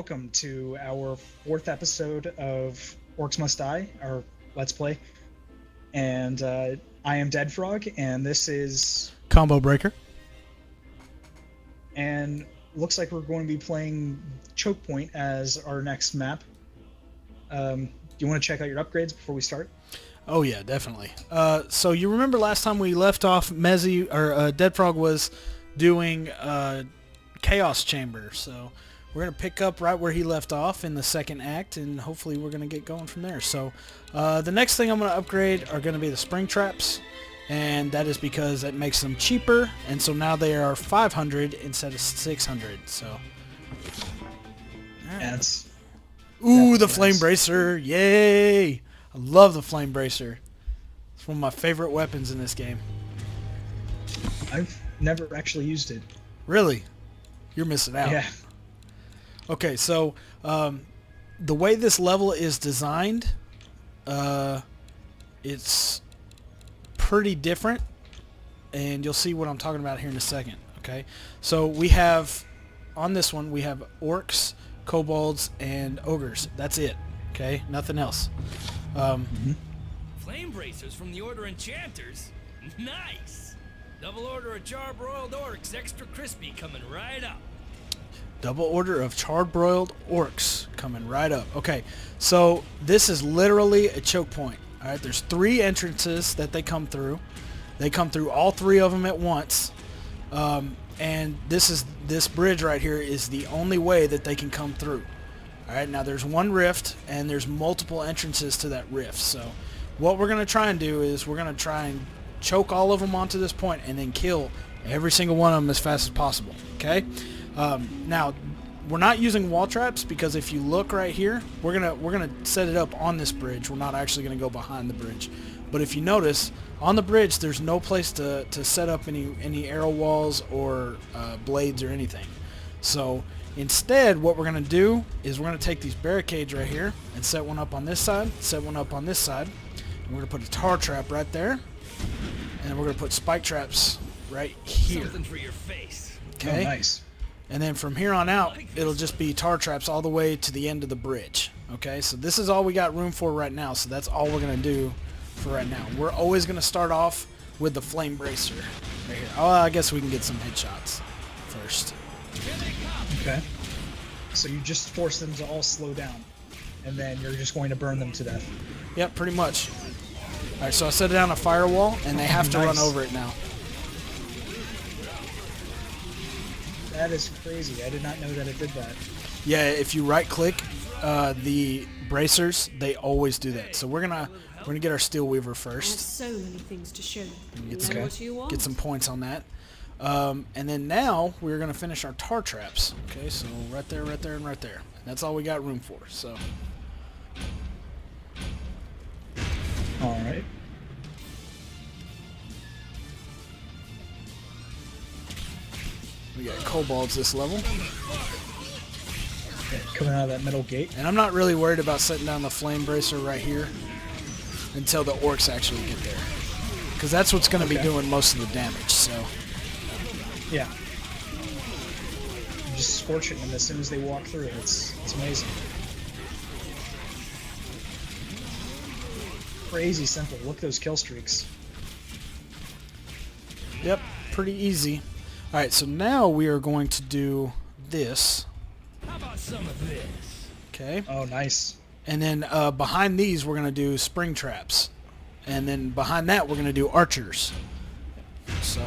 welcome to our 4th episode of Orcs Must Die, our Let's Play. And I am Dead Frog, and this is Combo Breaker. And looks like we're going to be playing Chokepoint as our next map. Do you want to check out your upgrades before we start? Oh yeah, definitely. So you remember last time we left off, Mezzy or Dead Frog was doing Chaos Chamber. So we're gonna pick up right where he left off in the second act, and hopefully we're gonna get going from there. So the next thing I'm gonna upgrade are gonna be the spring traps, and that is because it makes them cheaper, and so now they are 500 instead of 600. So That's ooh, the nice. flame bracer! Yay! I love the flame bracer. It's one of my favorite weapons in this game. I've never actually used it. Really? You're missing out. Yeah. Okay, so the way this level is designed, it's pretty different, and you'll see what I'm talking about here in a second. Okay, so we have, on this one, we have orcs, kobolds, and ogres. That's it. Okay, nothing else. Flame bracers from the Order Enchanters? Nice! Double order of charbroiled orcs, extra crispy, coming right up. Double order of char-broiled orcs coming right up. Okay, so this is literally a choke point. All right, there's 3 entrances that they come through. They come through all 3 of them at once, and this bridge right here is the only way that they can come through. All right, now there's one rift, and there's multiple entrances to that rift. So what we're gonna try and do is we're gonna try and choke all of them onto this point, and then kill every single one of them as fast as possible. Okay. Now, we're not using wall traps because if you look right here, we're gonna set it up on this bridge. We're not actually gonna go behind the bridge. But if you notice, on the bridge, there's no place to set up any arrow walls or blades or anything. So instead, what we're gonna do is we're gonna take these barricades right here and set one up on this side, set one up on this side, and we're gonna put a tar trap right there, and we're gonna put spike traps right here. Something for your face. Okay. Oh, nice. And then from here on out, it'll just be tar traps all the way to the end of the bridge. Okay, so this is all we got room for right now, so that's all we're going to do for right now. We're always going to start off with the flame bracer right here. Oh, I guess we can get some headshots first. Okay. So you just force them to all slow down, and then you're just going to burn them to death. Yep, pretty much. All right, so I set down a firewall, and they have to run Nice. over it now. That is crazy. I did not know that it did that. Yeah, if you right-click the bracers, they always do that. So we're gonna get our steel weaver I have first. so many things to show you. Get Know some, what you want? get some points on that. And then now we're going to finish our tar traps. Okay, so right there, right there, and right there. That's all we got room for. So All right. we got kobolds this level. Okay, coming out of that middle gate. And I'm not really worried about setting down the flame bracer right here until the orcs actually get there. Because that's what's going to be Okay. doing most of the damage. So Yeah. You just scorching them as soon as they walk through. It's amazing. Crazy simple. Look at those kill streaks. yep, pretty easy. All right, so now we are going to do this. How about some of this? Okay. Oh, nice. And then behind these, we're going to do spring traps. And then behind that, we're going to do archers. So,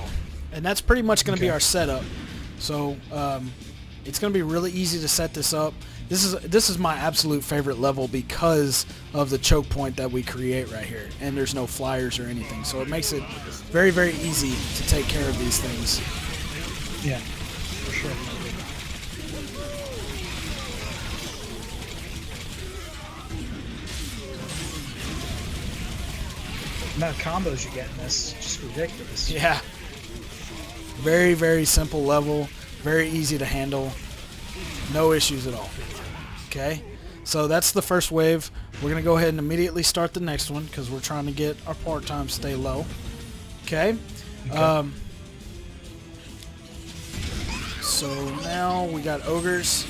and that's pretty much going to be Okay. our setup. So, it's going to be really easy to set this up. This is my absolute favorite level because of the choke point that we create right here. And there's no flyers or anything. So it makes it very, very easy to take care of these things. Yeah, for sure. The amount of combos you get in this is just ridiculous. Yeah. Very, very simple level. Very easy to handle. No issues at all. Okay. So that's the first wave. We're going to go ahead and immediately start the next one because we're trying to get our part time stay low. Okay. So now we got ogres.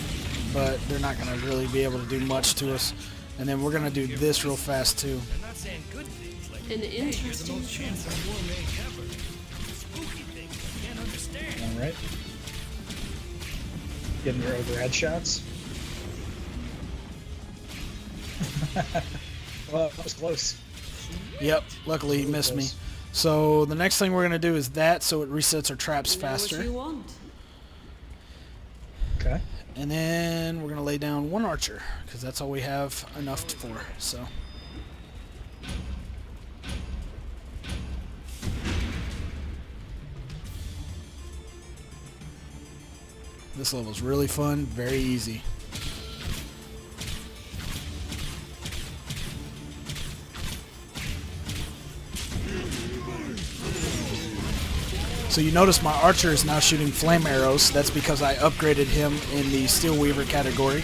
but they're not going to really be able to do much to us. And then we're going to do this real fast too. They're not saying good things like, An hey, you're the interesting most handsome war mage ever. Spooky things I can't understand. All right. Getting your overhead shots. Well, that was close. Yep, luckily he missed me. So the next thing we're going to do is that, so it resets our traps Know what faster. you want. Okay. And then we're going to lay down one archer, because that's all we have enough for. So this level's really fun, very easy. So you notice my archer is now shooting flame arrows. That's because I upgraded him in the Steel Weaver category.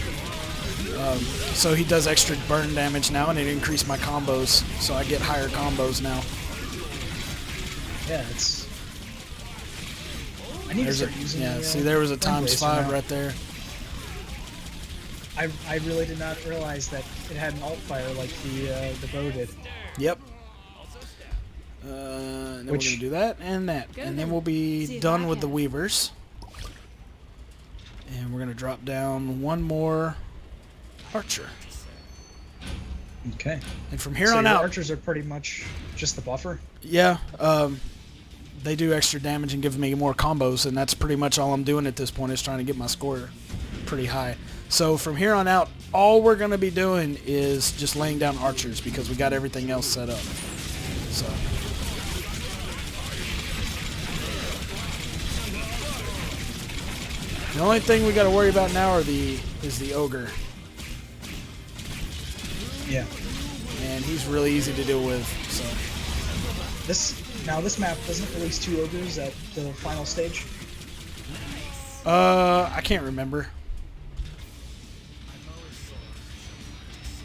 So he does extra burn damage now, and it increased my combos. So I get higher combos now. Yeah, it's. I need to start using. Yeah, the, see, there was a flame ×5 bracer now. right there. I really did not realize that it had an alt fire like the bow did. Yep. And then we're Which- going to do that and that. Go And then then. we'll See be if done I with the can. Weavers. And we're going to drop down one more archer. Okay. And from here So on your out, archers are pretty much just the buffer. yeah, they do extra damage and give me more combos, and that's pretty much all I'm doing at this point is trying to get my score pretty high. So from here on out, all we're going to be doing is just laying down archers because we got everything else set up. So the only thing we got to worry about now is the ogre, Yeah. and he's really easy to deal with. So This map doesn't release 2 ogres at the final stage. I can't remember.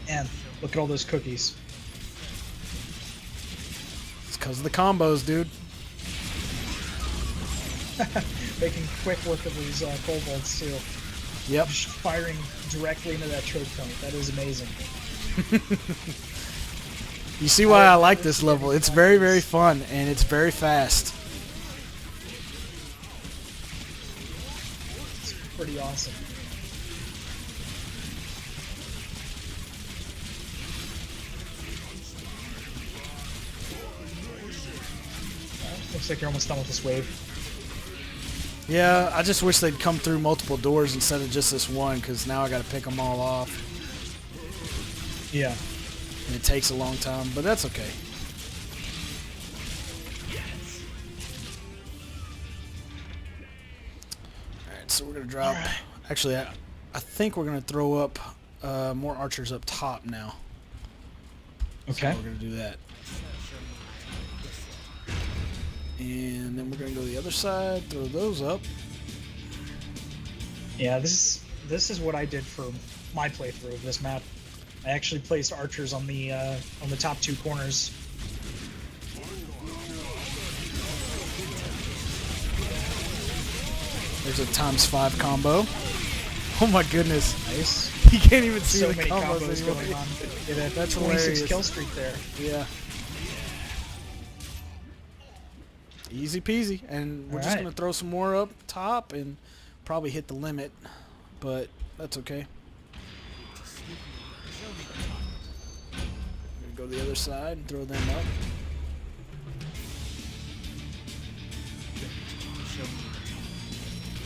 And look at all those cookies. It's because of the combos, dude. Making quick work of these kobolds too. Yep. Just firing directly into that choke point. That is amazing. You see why I like this level. It's very, very fun, and it's very fast. It's pretty awesome. Well, looks like you're almost done with this wave. Yeah, I just wish they'd come through multiple doors instead of just this one, because now I got to pick them all off. Yeah. And it takes a long time, but that's okay. Alright, so we're going to drop... Alright. Actually, I think we're going to throw up more archers up top now. Okay. So we're going to do that. And then we're going to go to the other side, throw those up. Yeah, this is what I did for my playthrough of this map. I actually placed archers on the top 2 corners. There's a ×5 combo. Oh my goodness. Nice. You can't even see So the many combos combos anymore. going on. Get a That's 26 hilarious. kill streak there. Yeah. Easy peasy. And we're just Alright. going to throw some more up top and probably hit the limit. But that's okay. Go to the other side and throw them up.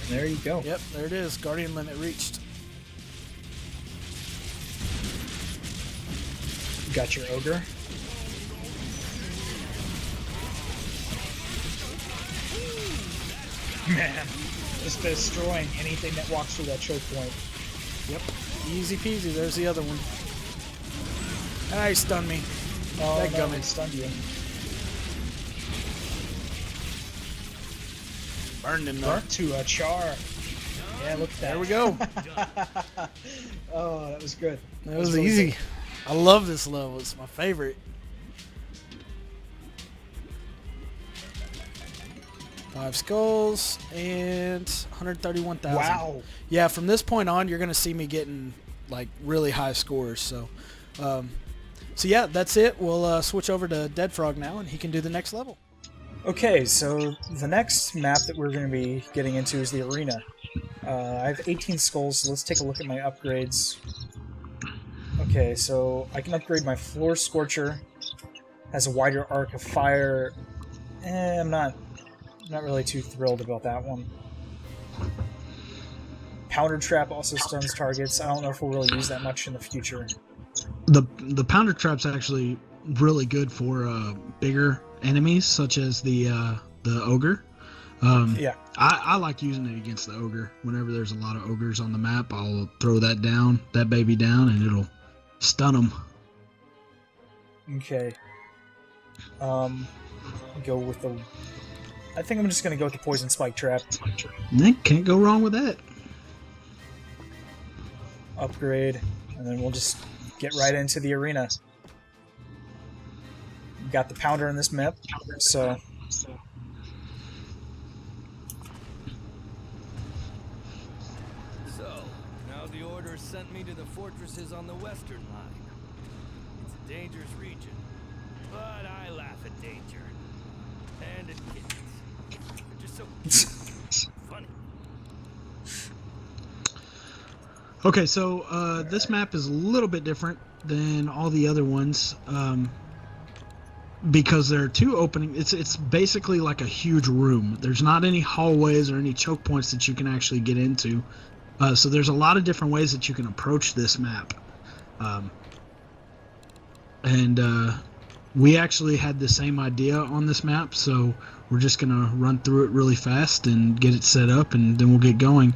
There you go. Yep, there it is. Guardian limit reached. Got your ogre. Man, just destroying anything that walks through that choke point. Yep. Easy peasy. There's the other one. Ah, he stunned me. Oh, That no, gummit. it stunned you. Burned him though. Burnt to a char. Yeah, look at that. There we go. Oh, that was good. That was really easy. good. I love this level. It's my favorite. 5 skulls and 131,000. Wow. Yeah, from this point on, you're gonna see me getting like really high scores. So, so yeah, that's it. We'll switch over to Dead Frog now, and he can do the next level. Okay, so the next map that we're going to be getting into is the arena. I have 18 skulls, so let's take a look at my upgrades. Okay, so I can upgrade my Floor Scorcher. Has a wider arc of fire. I'm not really too thrilled about that one. Powder Trap also stuns targets. I don't know if we'll really use that much in the future. The Pounder Trap's actually really good for bigger enemies, such as the ogre. Yeah. I like using it against the ogre. Whenever there's a lot of ogres on the map, I'll throw that baby down, and it'll stun them. Okay. Go with the... I think I'm just going to go with the Poison Spike Trap. Can't go wrong with that. Upgrade, and then we'll just get right into the arena. We've got the Pounder in this map, so... So, now the Order sent me to the fortresses on the western line. It's a dangerous region, but I laugh at danger. And at kids. They're just so funny. Okay, so this map is a little bit different than all the other ones because there are two openings. It's basically like a huge room. There's not any hallways or any choke points that you can actually get into. So there's a lot of different ways that you can approach this map. We actually had the same idea on this map, so we're just going to run through it really fast and get it set up, and then we'll get going.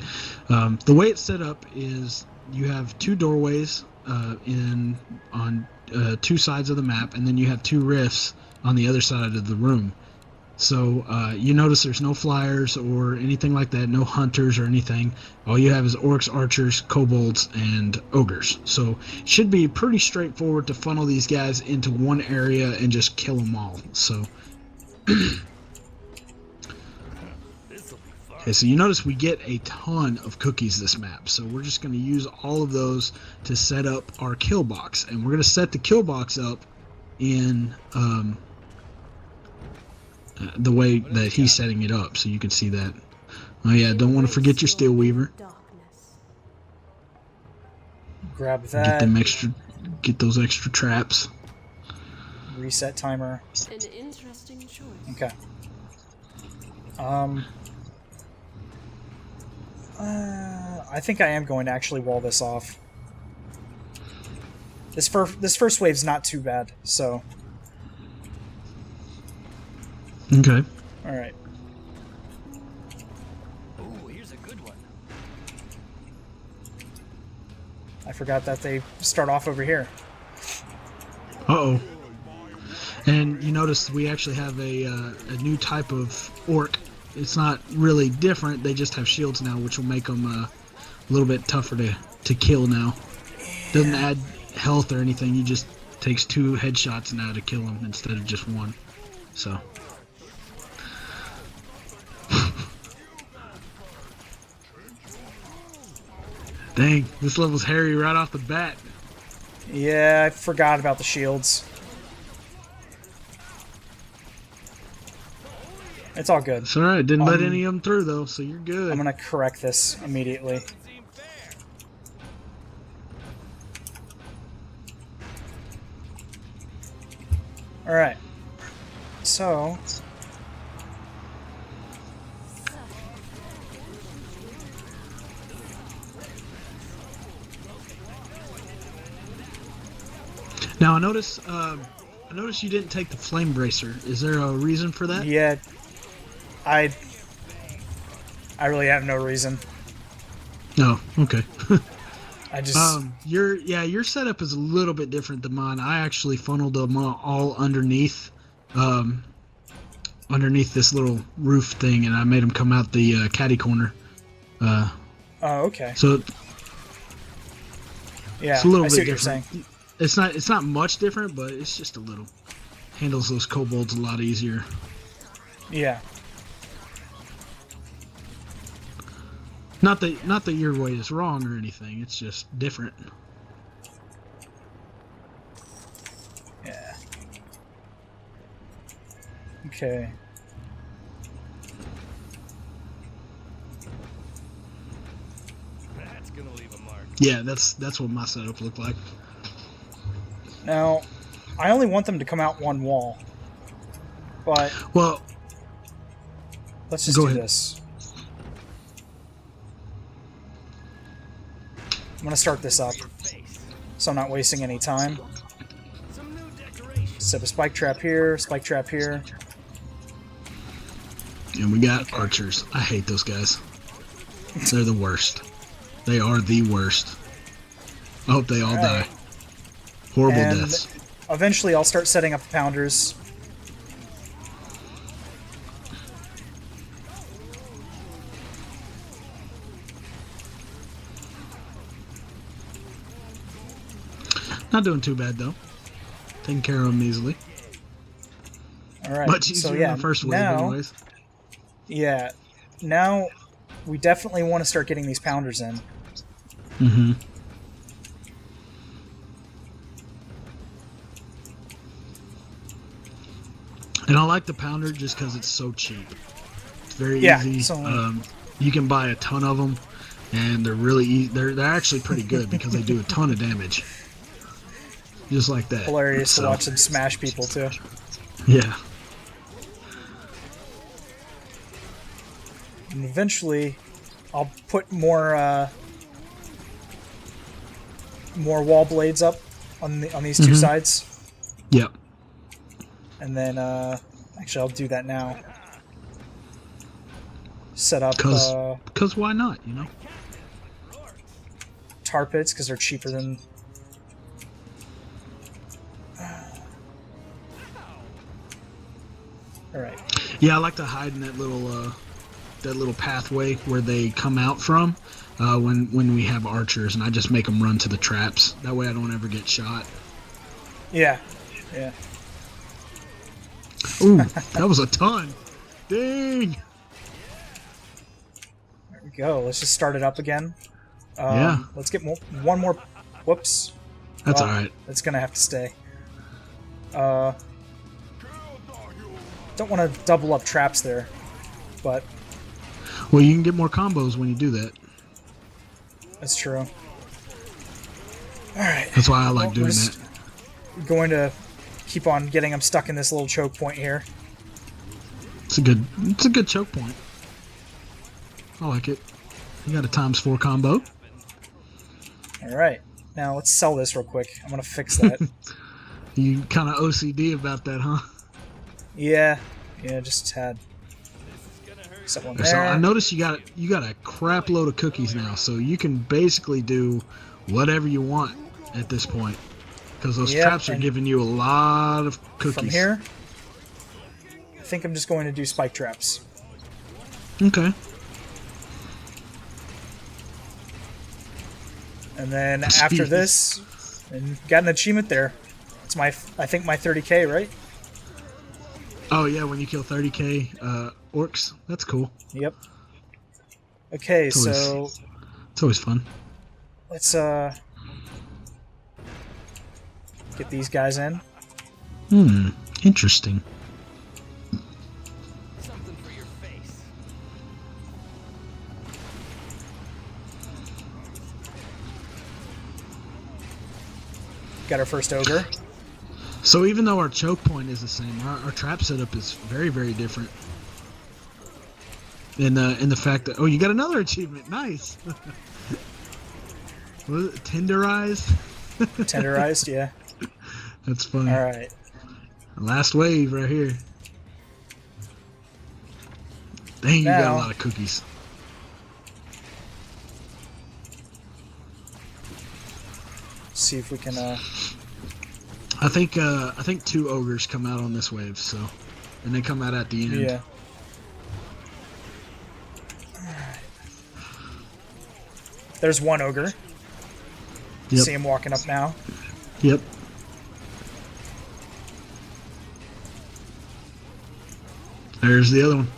The way it's set up is you have two doorways on two sides of the map, and then you have two rifts on the other side of the room. So you notice there's no flyers or anything like that, no hunters or anything. All you have is orcs, archers, kobolds, and ogres. So it should be pretty straightforward to funnel these guys into one area and just kill them all. So, okay, so you notice we get a ton of cookies this map. So we're just going to use all of those to set up our kill box. And we're going to set the kill box up in... the way that he's setting it up, so you can see that. Oh yeah, don't want to forget your Steel Weaver. Grab that. Get those extra traps. Reset timer. An interesting choice. Okay. I think I am going to actually wall this off. This first wave's not too bad, so... Okay. All right. Ooh, here's a good one. I forgot that they start off over here. Uh-oh. And you notice we actually have a new type of orc. It's not really different. They just have shields now, which will make them a little bit tougher to kill now. Doesn't add health or anything. You just takes 2 headshots now to kill them instead of just 1. So... Dang, this level's hairy right off the bat. Yeah, I forgot about the shields. It's all good. It's alright, didn't let any of them through though, so you're good. I'm gonna correct this immediately. Alright. So... Now I notice you didn't take the flame bracer. Is there a reason for that? Yeah, I really have no reason. No, okay. I just your setup is a little bit different than mine. I actually funneled them all underneath this little roof thing, and I made them come out the caddy corner. Oh, okay. So yeah, it's a little I bit see what different. you're saying. It's not much different, but it's just a little. Handles those kobolds a lot easier. Yeah. Not that your way is wrong or anything. It's just different. Yeah. Okay. That's gonna leave a mark. Yeah, that's what my setup looked like. Now, I only want them to come out one wall. But Well, let's just go do ahead. this. I'm going to start this up, so I'm not wasting any time. Some new decorations. Set a spike trap here, spike trap here. And we got archers. I hate those guys. They're the worst. They are the worst. I hope they all die. Horrible And deaths. eventually I'll start setting up pounders. Not doing too bad though. Taking care of them easily. Alright, Much easier so yeah, than the first wave, now, anyways. yeah, now we definitely want to start getting these pounders in. Mm-hmm. And I like the pounder just because it's so cheap. It's very easy. So, you can buy a ton of them, and they're really they're actually pretty good because they do a ton of damage. Just like that. hilarious So, to watch them smash people too. Yeah. And eventually, I'll put more wall blades up on these two sides, Yep. and then actually I'll do that now. Set up Cause why not? You know. tar pits because they're cheaper than. All right. Yeah, I like to hide in that little pathway where they come out from when we have archers, and I just make them run to the traps. That way, I don't ever get shot. Yeah. Yeah. Ooh, that was a ton. Dang. There we go. Let's just start it up again. Yeah. Let's get one more. Whoops. That's Well, all right. It's gonna have to stay. Don't want to double up traps there, but Well, you can get more combos when you do that. that's true. All right. That's why I like Well, doing we're that. just going to keep on getting them stuck in this little choke point here. It's a good choke point. I like it. You got a ×4 combo. All right. Now let's sell this real quick. I'm gonna fix that. You kind of OCD about that, huh? Yeah. Just a tad. Set one So there. I noticed you got a crap load of cookies now, so you can basically do whatever you want at this point, because those Yep, traps are and giving you a lot of cookies. From here, I think I'm just going to do spike traps. Okay. And then after Jeez. this, and got an achievement there. It's I think my 30k, right? Oh yeah, when you kill 30k orcs, that's cool. Yep. Okay, It's always- so It's always fun. let's get these guys in. Interesting. Something for your face. Got our first ogre. So even though our choke point is the same, our trap setup is very, very different. In the fact that you got another achievement, nice. What was it? Tenderized. Tenderized, yeah. That's funny. All right. Last wave right here. Dang, you got Now- a lot of cookies. See if we can. I think 2 ogres come out on this wave, so, and they come out at the end. Yeah. There's one ogre. Yep. See him walking up now. Yep. There's the other one.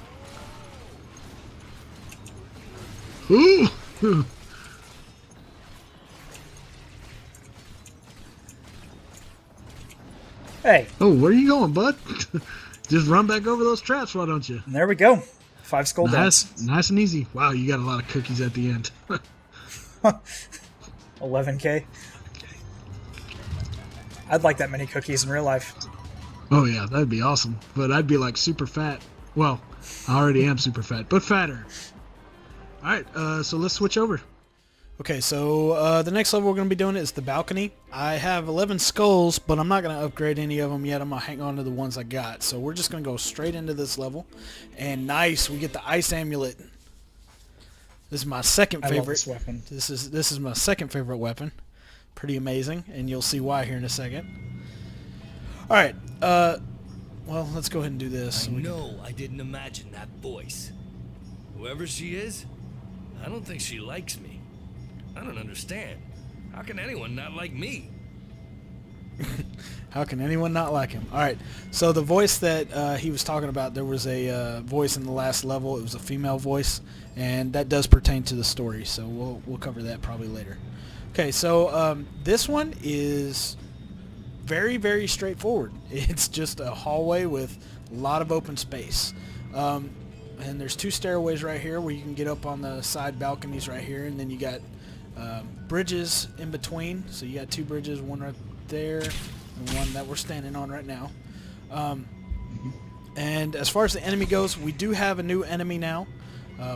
Ooh! Hey, Oh, where are you going, bud? Just run back over those traps, why don't you? and there we go. 5 skull Nice, dents. nice and easy. Wow, you got a lot of cookies at the end. 11k. I'd like that many cookies in real life. Oh yeah, that'd be awesome. But I'd be like super fat. Well, I already am super fat, but fatter. All right, so let's switch over. Okay, so the next level we're going to be doing is the balcony. I have 11 skulls, but I'm not going to upgrade any of them yet. I'm going to hang on to the ones I got. So we're just going to go straight into this level. And nice, we get the ice amulet. This is my second favorite. I love this weapon. This is my second favorite weapon. Pretty amazing, and you'll see why here in a second. All right, well, let's go ahead and do this. I know I didn't imagine that voice. Whoever she is, I don't think she likes me. I don't understand. How can anyone not like me? How can anyone not like him? All right, so the voice that he was talking about, there was a voice in the last level. It was a female voice, and that does pertain to the story, so we'll cover that probably later. Okay, so this one is very, very straightforward. It's just a hallway with a lot of open space. And there's 2 stairways right here where you can get up on the side balconies right here, and then you got bridges in between. So you got 2 bridges, one right there and one that we're standing on right now. And as far as the enemy goes, we do have a new enemy now.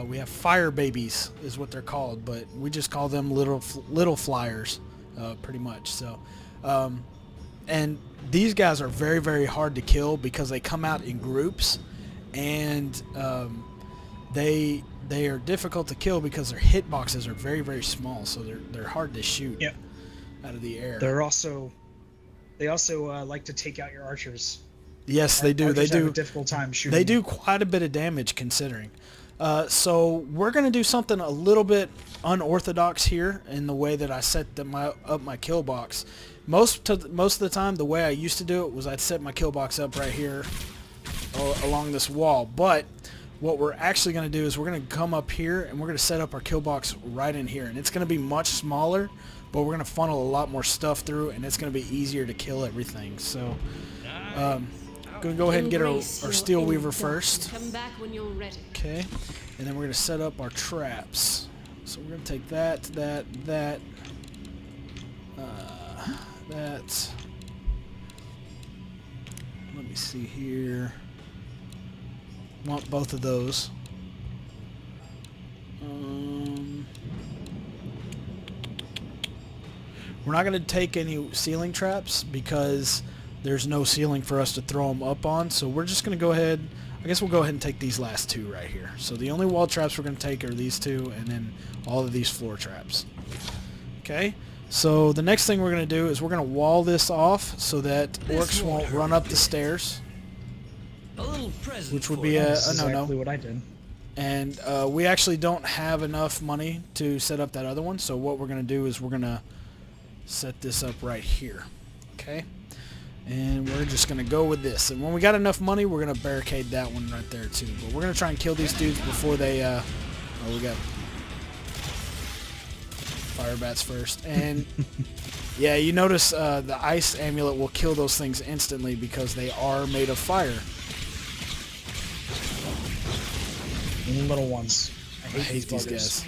We have fire babies is what they're called, but we just call them little flyers, pretty much. So, and these guys are very, very hard to kill because they come out in groups, and they are difficult to kill because their hitboxes are very, very small, so they're hard to shoot out of the air. They also like to take out your archers. Yes, they do. Archers They have do. a difficult time shooting. They do quite a bit of damage considering. So we're going to do something a little bit unorthodox here in the way that I set up my kill box. Most of the time, the way I used to do it was I'd set my kill box up right here along this wall. But what we're actually going to do is we're going to come up here and we're going to set up our kill box right in here. And it's going to be much smaller, but we're going to funnel a lot more stuff through, and it's going to be easier to kill everything. So going to go ahead and get our steel weaver first. Come back when you're ready. Okay, and then we're going to set up our traps. So we're going to take that. Let me see here. Want both of those. We're not going to take any ceiling traps because there's no ceiling for us to throw them up on, so we're just going to go ahead. I guess we'll go ahead and take these last 2 right here. So the only wall traps we're going to take are these 2, and then all of these floor traps. Okay, so the next thing we're going to do is we're going to wall this off so that orcs won't run up the stairs, A little present, which would for be you. a That's no-no. exactly what I did. And we actually don't have enough money to set up that other one, so what we're going to do is we're going to set this up right here. Okay, and we're just going to go with this, and when we got enough money we're going to barricade that one right there too. But we're going to try and kill these dudes before they oh, we got fire bats first. And yeah, you notice the ice amulet will kill those things instantly because they are made of fire. Little ones. I hate these buggers. guys.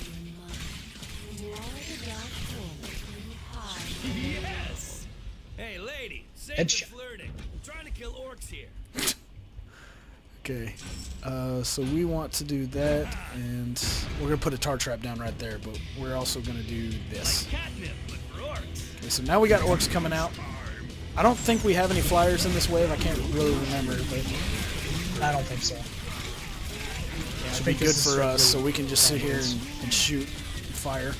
Yes! Hey, lady, save the Headshot. flirting. I'm trying to kill orcs here. Okay, so we want to do that, and we're going to put a tar trap down right there, but we're also going to do this. Catnip, but for orcs. Okay, so now we got orcs coming out. I don't think we have any flyers in this wave. I can't really remember, but I don't think so. it should I be think good this is for us, so strictly we can just sit here practice. and shoot fire.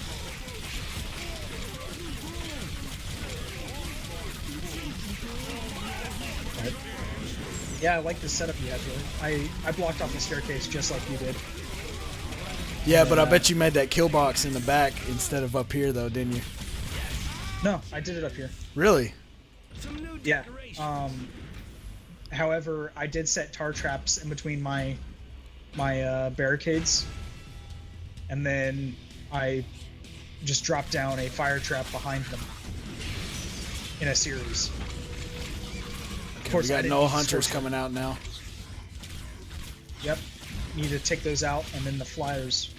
Yeah, I like the setup you have here. I blocked off the staircase just like you did. Yeah, but I bet you made that kill box in the back instead of up here, though, didn't you? No, I did it up here. Really? Some new Yeah. decorations. However, I did set tar traps in between my barricades. and then I just drop down a fire trap behind them in a series. Of course, we got no hunters coming out now. Yep. Need to take those out, and then the flyers.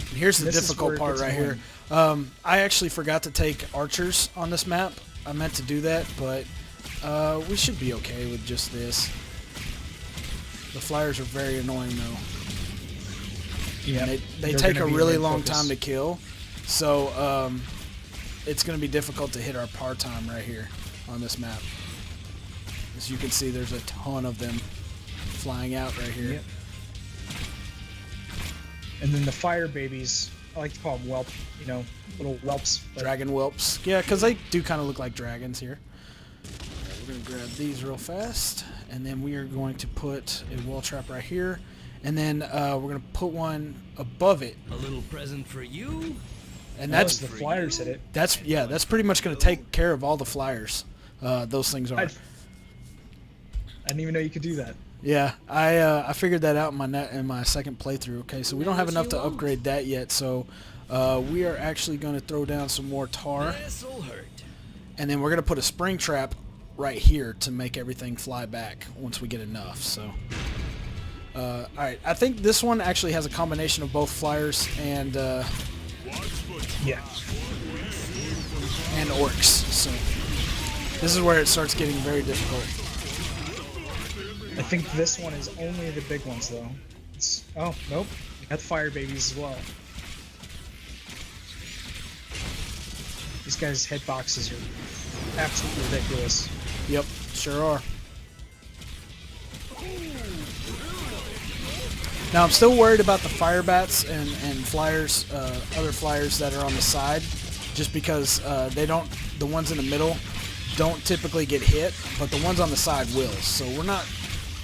And here's the difficult part right here. I actually forgot to take archers on this map. I meant to do that, but we should be okay with just this. The flyers are very annoying though. Yeah, they take a really long time to kill, so it's going to be difficult to hit our par time right here on this map. As you can see, there's a ton of them flying out right here. Yep. And then the fire babies, I like to call them whelp, you know, little whelps. Dragon whelps. Yeah, because they do kind of look like dragons here. Right, we're going to grab these real fast, and then we are going to put a wall trap right here, and then we're going to put one above it. A little present for you. And that's the flyers hit it. That's pretty much going to take care of all the flyers. Those things are. I didn't even know you could do that. Yeah, I figured that out in my second playthrough. Okay, so we don't have enough to upgrade that yet, so we are actually going to throw down some more tar, and then we're going to put a spring trap right here to make everything fly back once we get enough. So, all right, I think this one actually has a combination of both flyers and yeah, and orcs. So this is where it starts getting very difficult. I think this one is only the big ones, though. Oh, nope. We got fire babies as well. These guys' hitboxes are absolutely ridiculous. Yep, sure are. Now, I'm still worried about the fire bats and flyers, other flyers that are on the side, just because the ones in the middle don't typically get hit, but the ones on the side will. So I'm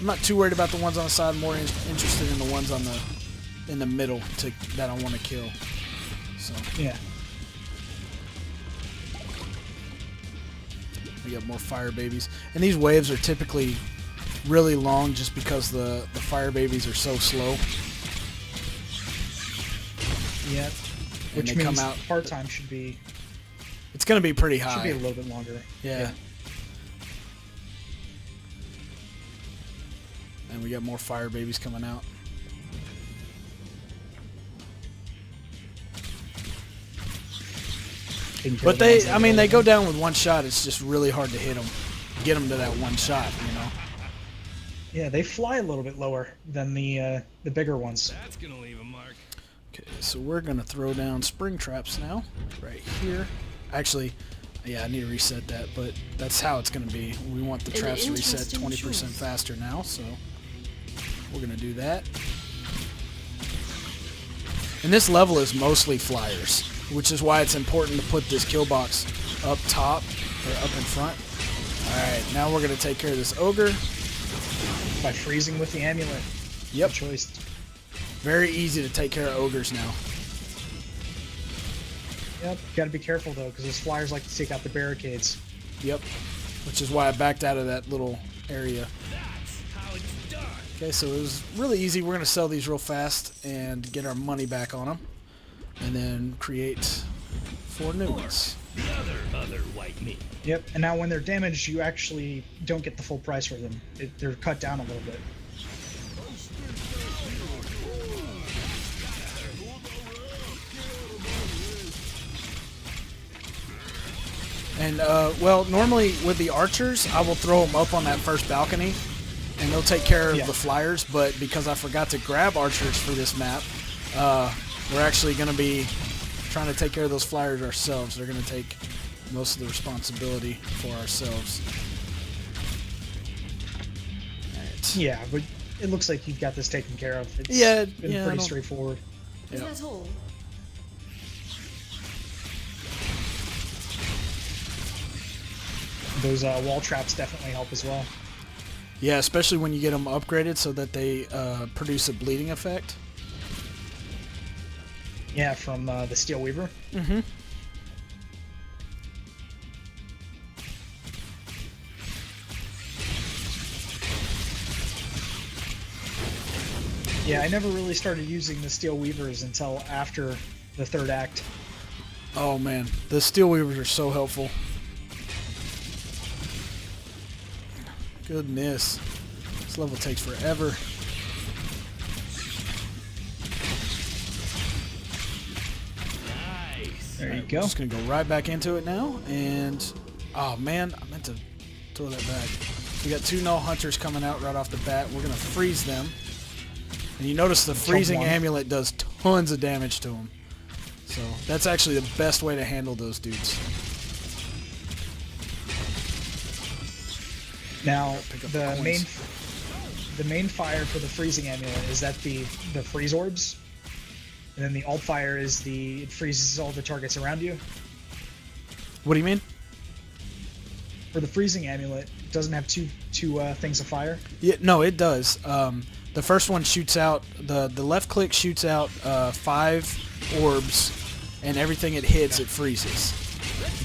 not too worried about the ones on the side. I'm more interested in the ones in the middle that I want to kill. So yeah, we got more fire babies, and these waves are typically really long just because the fire babies are so slow. Yeah, and which means part time should be. It's going to be pretty high. Should be a little bit longer. Yeah. And we got more fire babies coming out. But they go down with one shot. It's just really hard to hit them, get them to that one shot, you know. Yeah, they fly a little bit lower than the bigger ones. That's gonna leave a mark. Okay, so we're gonna throw down spring traps now, right here. Actually, yeah, I need to reset that, but that's how it's gonna be. We want the traps to reset 20% faster now, so we're gonna do that. And this level is mostly flyers, which is why it's important to put this kill box up top or up in front. Alright, now we're gonna take care of this ogre. By freezing with the amulet. Yep. Good choice. Very easy to take care of ogres now. Yep, gotta be careful though, because those flyers like to take out the barricades. Yep. Which is why I backed out of that little area. That's how it's done. Okay, so it was really easy. We're going to sell these real fast and get our money back on them. And then create 4 new ones. The other white meat. Yep, and now when they're damaged, you actually don't get the full price for them. They're cut down a little bit. And, well, normally with the archers, I will throw them up on that first balcony, and they'll take care of the flyers, but because I forgot to grab archers for this map, we're actually going to be trying to take care of those flyers ourselves. They're going to take most of the responsibility for ourselves. Right. Yeah, but it looks like you've got this taken care of. It's been pretty straightforward. Is that all? Those wall traps definitely help as well. Yeah, especially when you get them upgraded so that they produce a bleeding effect. Yeah, from the Steel Weaver. Mm-hmm. Yeah, I never really started using the Steel Weavers until after the third act. Oh man, the Steel Weavers are so helpful. Goodness. This level takes forever. There you go. I'm just going to go right back into it now. And, oh man, I meant to throw that back. We got 2 null hunters coming out right off the bat. We're going to freeze them. And you notice the freezing amulet does tons of damage to them. So that's actually the best way to handle those dudes. Now, the main fire for the freezing amulet, is that the freeze orbs? And then the alt fire is it freezes all the targets around you? What do you mean? For the freezing amulet, it doesn't have two things of fire? Yeah, no, it does. The first one shoots out, the left click shoots out 5 orbs, and everything it hits, it freezes.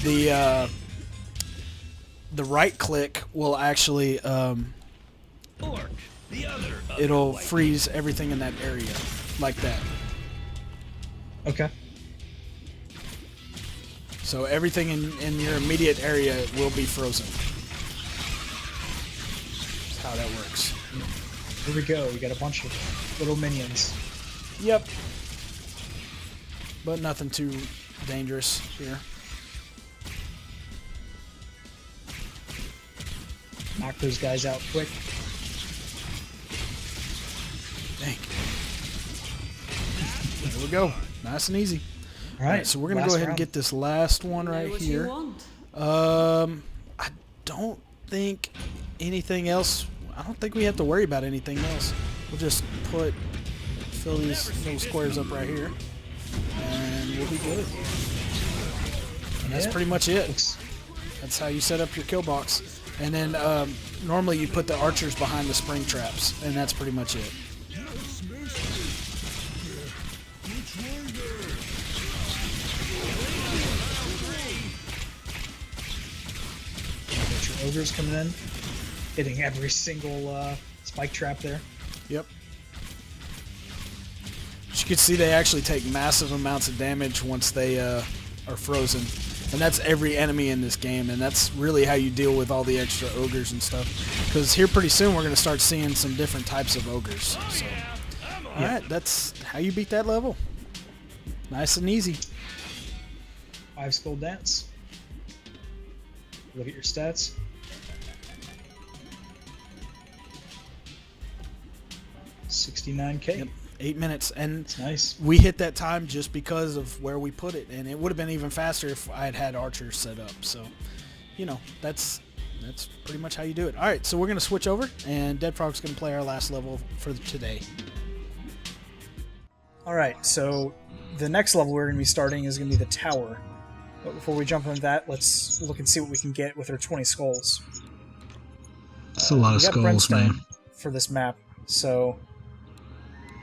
The right click will actually, it'll freeze everything in that area, like that. Okay. So everything in your immediate area will be frozen. That's how that works. Here we go. We got a bunch of little minions. Yep. But nothing too dangerous here. Knock those guys out quick. Dang. There we go. Nice and easy. All right, So we're going to go ahead and get this last one right here. I don't think anything else. I don't think we have to worry about anything else. We'll just fill these little squares up right here, and we'll be good. And that's pretty much it. That's how you set up your kill box. And then normally you put the archers behind the spring traps, and that's pretty much it. Got your ogres coming in, hitting every single spike trap there. Yep. As you can see, they actually take massive amounts of damage once they are frozen. And that's every enemy in this game, and that's really how you deal with all the extra ogres and stuff. Because here pretty soon we're going to start seeing some different types of ogres. So, alright, that's how you beat that level. Nice and easy. 5 skull dance. Look at your stats. $69K. Yep. 8 minutes, and That's nice. we hit that time just because of where we put it, and it would have been even faster if I had archers set up. So, you know, that's pretty much how you do it. All right, so we're gonna switch over, and Dead Frog's gonna play our last level for today. All right, so the next level we're going to be starting is going to be the tower. But before we jump into that, let's look and see what we can get with our 20 skulls. That's a lot of We got skulls, Brimstone man. for this map, so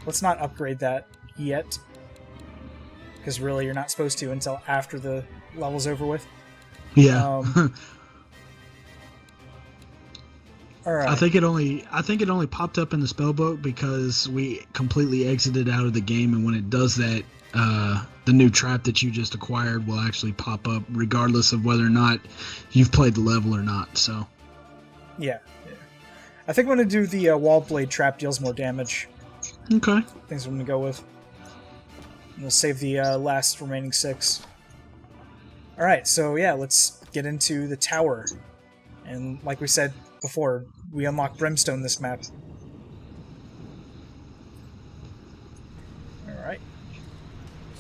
let's not upgrade that yet, because really you're not supposed to until after the level's over with. Yeah. All right. I think it only popped up in the spellbook because we completely exited out of the game, and when it does that, the new trap that you just acquired will actually pop up regardless of whether or not you've played the level or not. So Yeah. I think I'm going to do the wall blade trap, deals more damage. okay. Things I'm going to go with. And we'll save the last remaining 6. Alright, so yeah, let's get into the tower. And like we said before, we unlock Brimstone this map. Alright.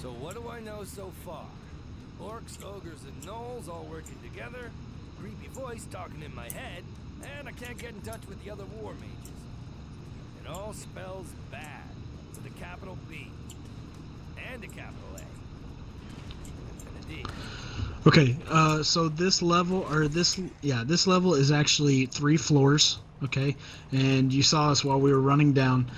So what do I know so far? Orcs, ogres, and gnolls all working together, creepy voice talking in my head, and I can't get in touch with the other war mages. It all spells bad, with a capital B, and a capital A, and a D. Okay, so this level is actually 3 floors. Okay, and you saw us while we were running down.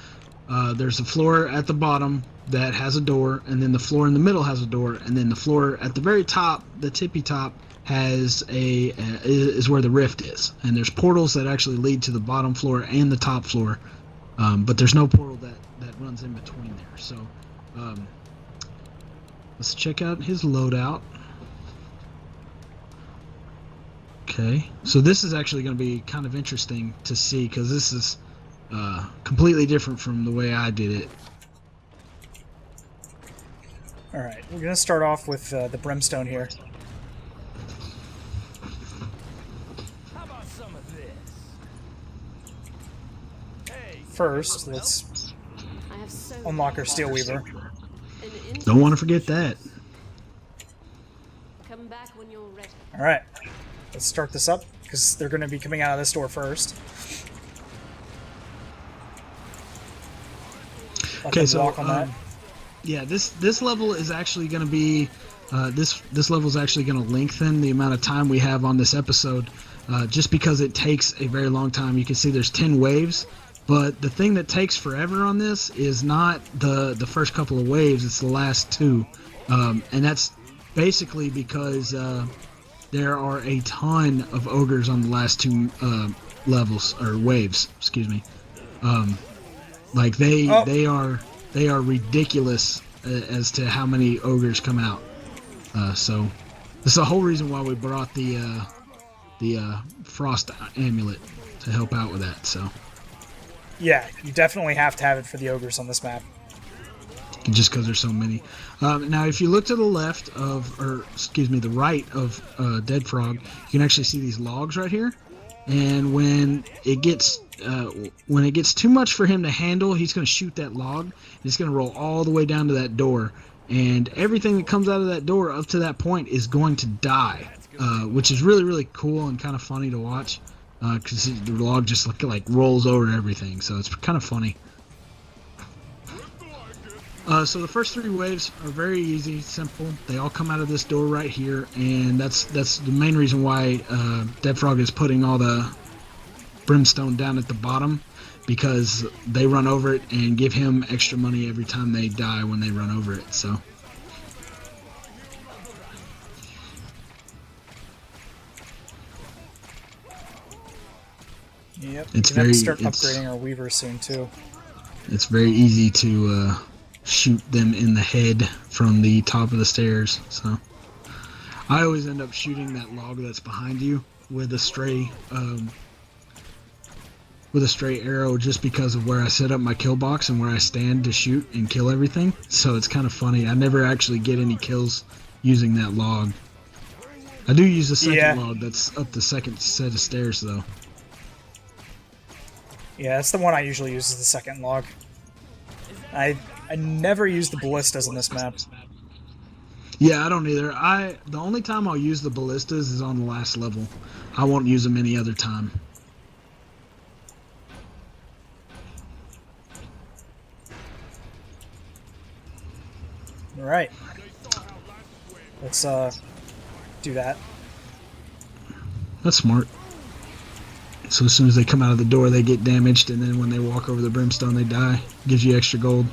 There's a floor at the bottom that has a door, and then the floor in the middle has a door, and then the floor at the very top, the tippy top, has is where the rift is. And there's portals that actually lead to the bottom floor and the top floor, but there's no portal that runs in between there. So let's check out his loadout. Okay, so this is actually going to be kind of interesting to see because this is completely different from the way I did it. Alright, we're going to start off with the brimstone here. How about some of this? Hey, First, let's unlock our Steel Weaver. Don't want to forget that. Come back when you're ready. Alright, let's start this up, because they're going to be coming out of this door first. Okay, so walk on that. yeah, this level is actually going to be this level is actually going to lengthen the amount of time we have on this episode, just because it takes a very long time. You can see there's 10 waves, but the thing that takes forever on this is not the first couple of waves; it's the last two, and that's basically because there are a ton of ogres on the last two levels or waves. Excuse me. Like they are ridiculous as to how many ogres come out. So this is the whole reason why we brought the frost amulet to help out with that. So Yeah, you definitely have to have it for the ogres on this map. just because there's so many. Now, if you look to the left of, or excuse me, the right of Dead Frog, you can actually see these logs right here. And when it gets too much for him to handle, he's going to shoot that log. And it's going to roll all the way down to that door, and everything that comes out of that door up to that point is going to die, which is really, really cool and kind of funny to watch, because the log just like rolls over everything. So it's kind of funny. So the first three waves are very easy, simple. They all come out of this door right here, and that's the main reason why Dead Frog is putting all the brimstone down at the bottom, because they run over it and give him extra money every time they die when they run over it. So Yep, it's we're gonna have to very start upgrading our Weaver soon too. It's very easy to shoot them in the head from the top of the stairs. So I always end up shooting that log that's behind you with a stray arrow, just because of where I set up my kill box and where I stand to shoot and kill everything. So it's kind of funny. I never actually get any kills using that log. I do use the second log that's up the second set of stairs though. Yeah, that's the one I usually use, is the second log. I never use the ballistas on this map. Yeah, I don't either. The only time I'll use the ballistas is on the last level. I won't use them any other time. Alright. Let's do that. That's smart. So as soon as they come out of the door, they get damaged, and then when they walk over the brimstone, they die. Gives you extra gold.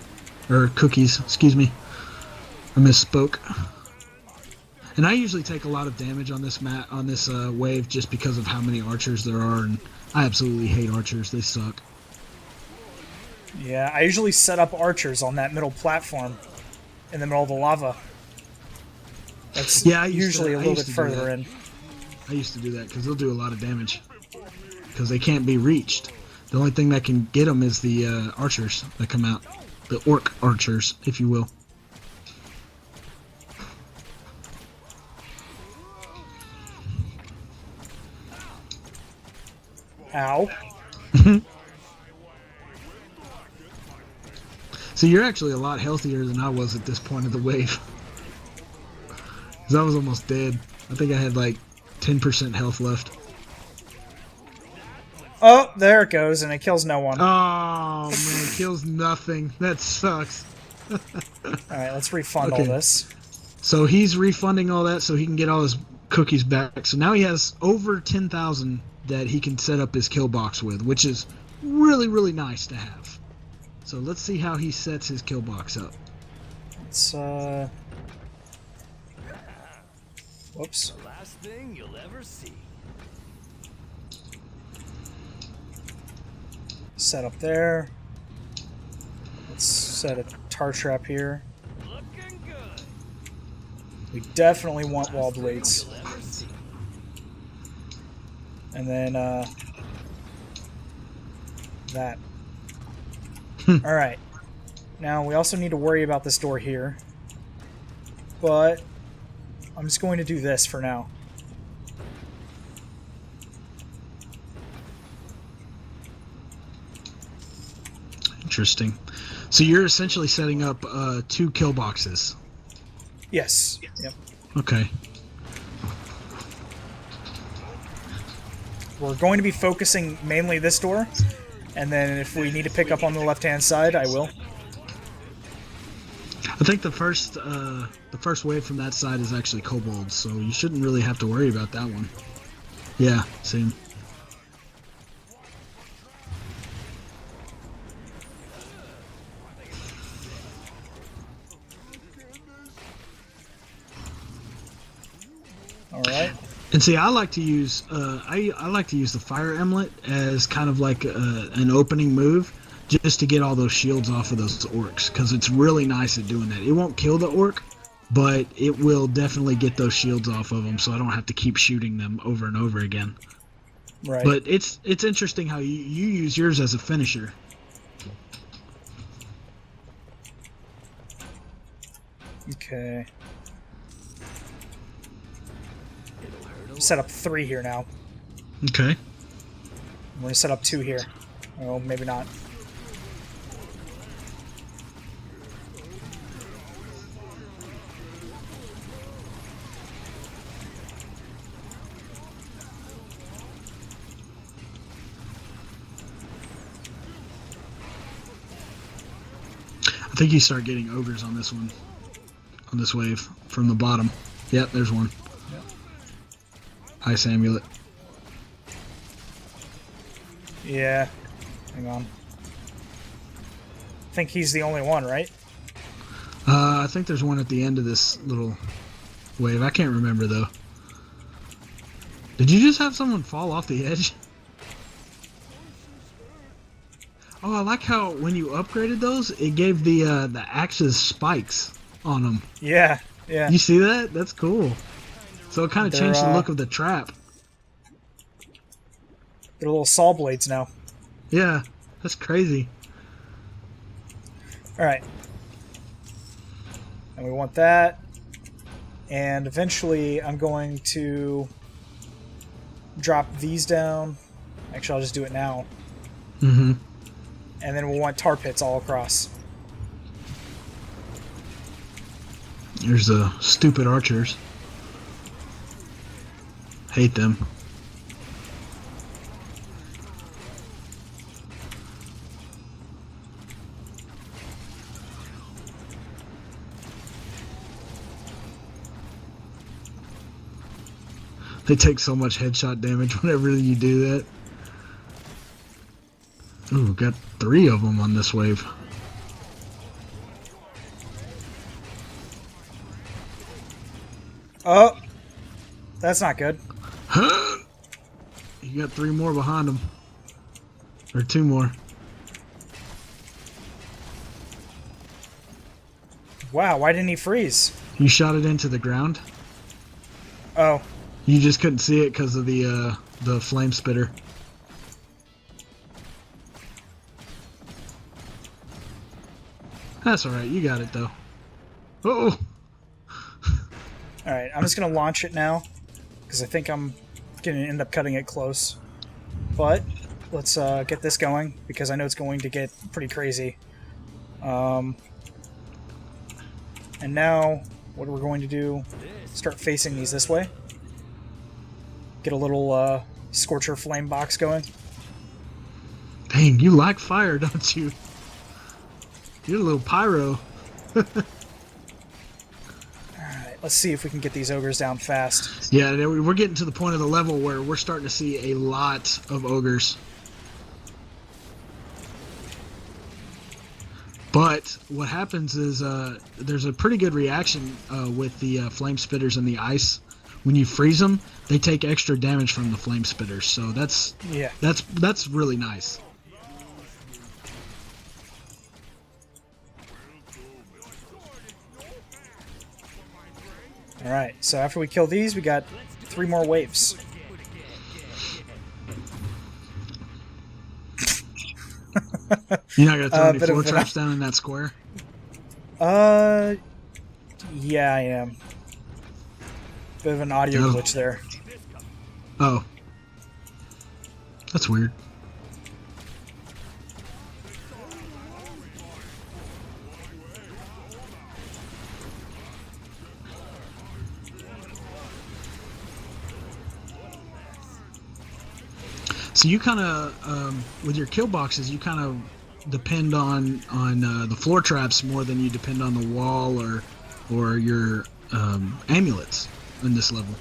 Or cookies, excuse me. I misspoke. And I usually take a lot of damage on this wave just because of how many archers there are, and I absolutely hate archers. They suck. Yeah, I usually set up archers on that middle platform in the middle of the lava. That's usually a little bit further in. I used to do that because they'll do a lot of damage. Because they can't be reached. The only thing that can get them is the archers that come out. The orc archers, if you will. Ow. So you're actually a lot healthier than I was at this point of the wave. Because I was almost dead. I think I had like 10% health left. Oh, there it goes, and it kills no one. Oh, man, it kills nothing. That sucks. Alright, let's refund all this. So he's refunding all that so he can get all his cookies back. So now he has over 10,000 that he can set up his kill box with, which is really, really nice to have. So let's see how he sets his kill box up. Let's, whoops. The last thing you'll ever see. Set up there. Let's Set a tar trap here. Looking good. We definitely want wall blades. You'll ever see. And then, that. Alright. Now, we also need to worry about this door here. But I'm just going to do this for now. Interesting. So you're essentially setting up 2 kill boxes. Yes. Yep. Okay. We're going to be focusing mainly this door, and then if we need to pick up on the left-hand side, I will. I think the first wave from that side is actually kobolds, so you shouldn't really have to worry about that one. Yeah, same. All right. And see, I like to use I like to use the fire emlet as kind of like an opening move, just to get all those shields off of those orcs, because it's really nice at doing that. It won't kill the orc, but it will definitely get those shields off of them, so I don't have to keep shooting them over and over again. Right. But it's interesting how you use yours as a finisher. Okay. Set up 3 here now. Okay. I'm going to set up 2 here. Oh, maybe not. I think you start getting ogres on this one, on this wave from the bottom. Yep, there's one. Yep. Ice amulet. Yeah. Hang on. I think he's the only one, right? I think there's one at the end of this little wave. I can't remember though. Did you just have someone fall off the edge? Oh, I like how when you upgraded those, it gave the axes spikes on them. Yeah, yeah. You see that? That's cool. So it kind of changed the look of the trap. They're little saw blades now. Yeah, that's crazy. Alright. And we want that. And eventually I'm going to drop these down. Actually, I'll just do it now. Mm-hmm. And then we'll want tar pits all across. There's the stupid archers. Hate them. They take so much headshot damage whenever you do that. Ooh, got 3 of them on this wave. Oh! That's not good. Huh? You got 3 more behind them. Or 2 more. Wow, why didn't he freeze? You shot it into the ground. Oh. You just couldn't see it because of the flame spitter. That's alright, you got it though. Uh-oh! Alright, I'm just going to launch it now, because I think I'm going to end up cutting it close. But, let's get this going, because I know it's going to get pretty crazy. And now, what we're going to do, start facing these this way. Get a little Scorcher flame box going. Dang, you like fire, don't you? You're a little pyro. Alright, let's see if we can get these ogres down fast. Yeah, we're getting to the point of the level where we're starting to see a lot of ogres. But what happens is there's a pretty good reaction with the flame spitters and the ice. When you freeze them, they take extra damage from the flame spitters. So that's really nice. Alright, so after we kill these, we got 3 more waves. You're not gonna throw any bit of floor an- traps down in that square? Yeah, I am. Bit of an audio Oh. glitch there. Oh. That's weird. So you kind of, with your kill boxes, you kind of depend on the floor traps more than you depend on the wall or your amulets in this level.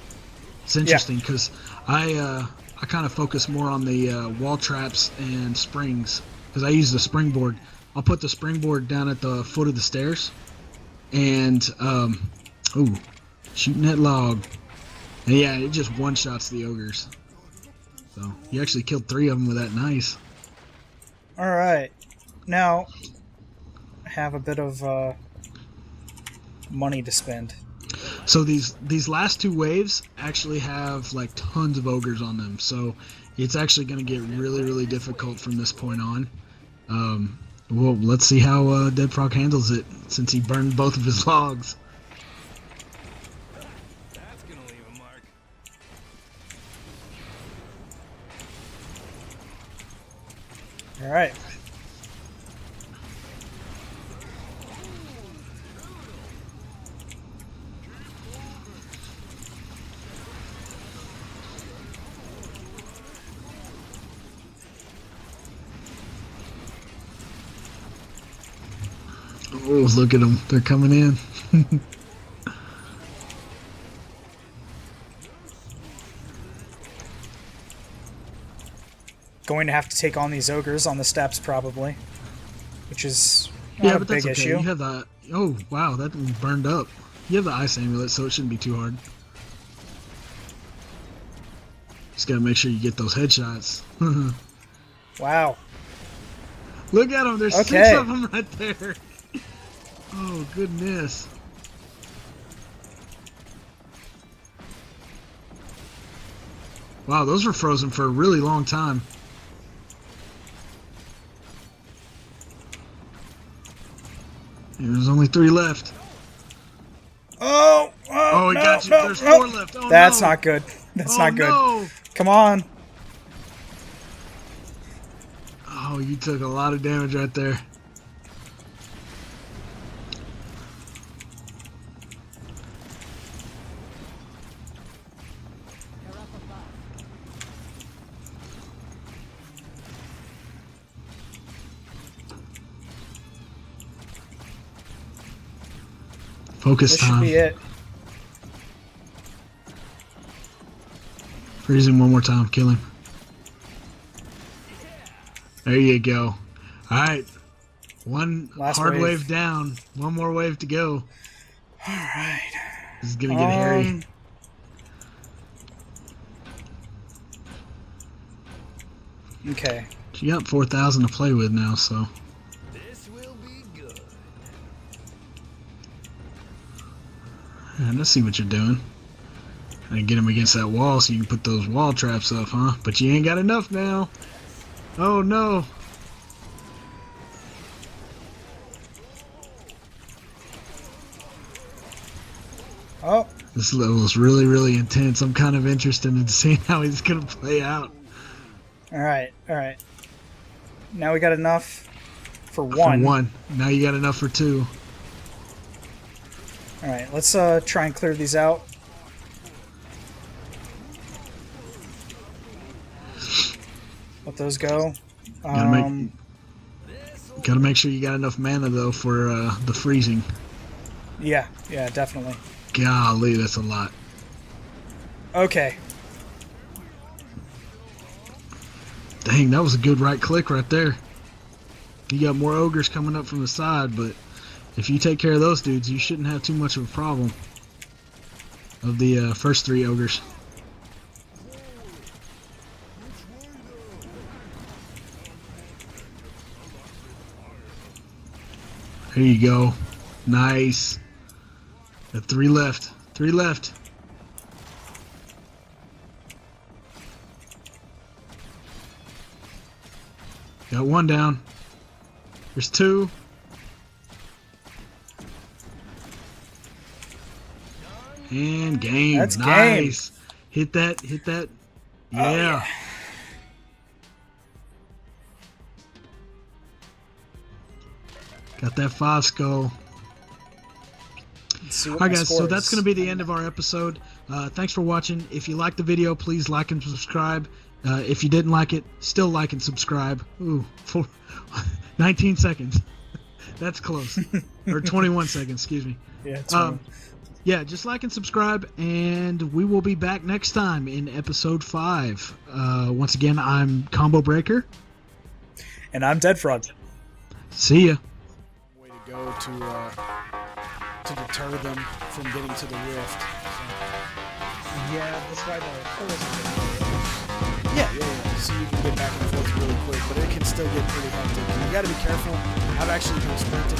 It's interesting because I kind of focus more on the wall traps and springs because I use the springboard. I'll put the springboard down at the foot of the stairs and shooting that log. And yeah, it just one shots the ogres. So you actually killed 3 of them with that. Nice. Alright. Now, I have a bit of money to spend. So these last 2 waves actually have like tons of ogres on them. So it's actually going to get really, really difficult from this point on. Well, let's see how Dead Frog handles it since he burned both of his logs. That's gonna leave a mark. Alright. Oh, look at them. They're coming in. Going to have to take on these ogres on the steps, probably. Which is not Yeah, a but big that's okay. issue. You have the... Oh, wow, that one burned up. You have the ice amulet, so it shouldn't be too hard. Just gotta make sure you get those headshots. Wow. Look at them. There's Okay. 6 of them right there. Oh, goodness. Wow, those were frozen for a really long time. There's only 3 left. Oh! Oh, he no, got you. no, There's no. 4 left. Oh, That's no. not good. That's Oh, not good. No. Come on. Oh, you took a lot of damage right there. Focus This should time. be it. Freeze him one more time. Kill him. There you go. Alright. One Last hard wave. wave down. One more wave to go. Alright. This is gonna get hairy. Okay. You got 4,000 to play with now, so. This will be good. Yeah, let's see what you're doing. And get him against that wall so you can put those wall traps up, huh? But you ain't got enough now. Oh no. Oh, This level is really, really intense. I'm kind of interested in seeing how he's gonna play out. alright, alright. Now we got enough for For one. one. Now you got enough for 2. Alright, let's try and clear these out. Let those go. Gotta make sure you got enough mana though for the freezing. Yeah, definitely. Golly, that's a lot. Okay. Dang, that was a good right click right there. You got more ogres coming up from the side, but if you take care of those dudes, you shouldn't have too much of a problem. Of the first 3 ogres. There you go. Nice. Got 3 left. 3 left. Got 1 down. There's 2. And game. That's nice. Hit that. Hit that. Yeah. Oh, yeah. Got that 5 skull. Let's see what All right, my guys, score so that's is. going to be the end of our episode. Thanks for watching. If you liked the video, please like and subscribe. If you didn't like it, still like and subscribe. Ooh, for 19 seconds. That's close. Or 21 seconds, excuse me. Yeah, it's Yeah, just like and subscribe, and we will be back next time in episode 5. Once again, I'm Combo Breaker. And I'm Dead Frog. See ya. Way to go to deter them from getting to the rift. Yeah, that's why Yeah. So you can get back and forth really quick, but it can still get pretty hectic. You got to be careful. I've actually been sprinting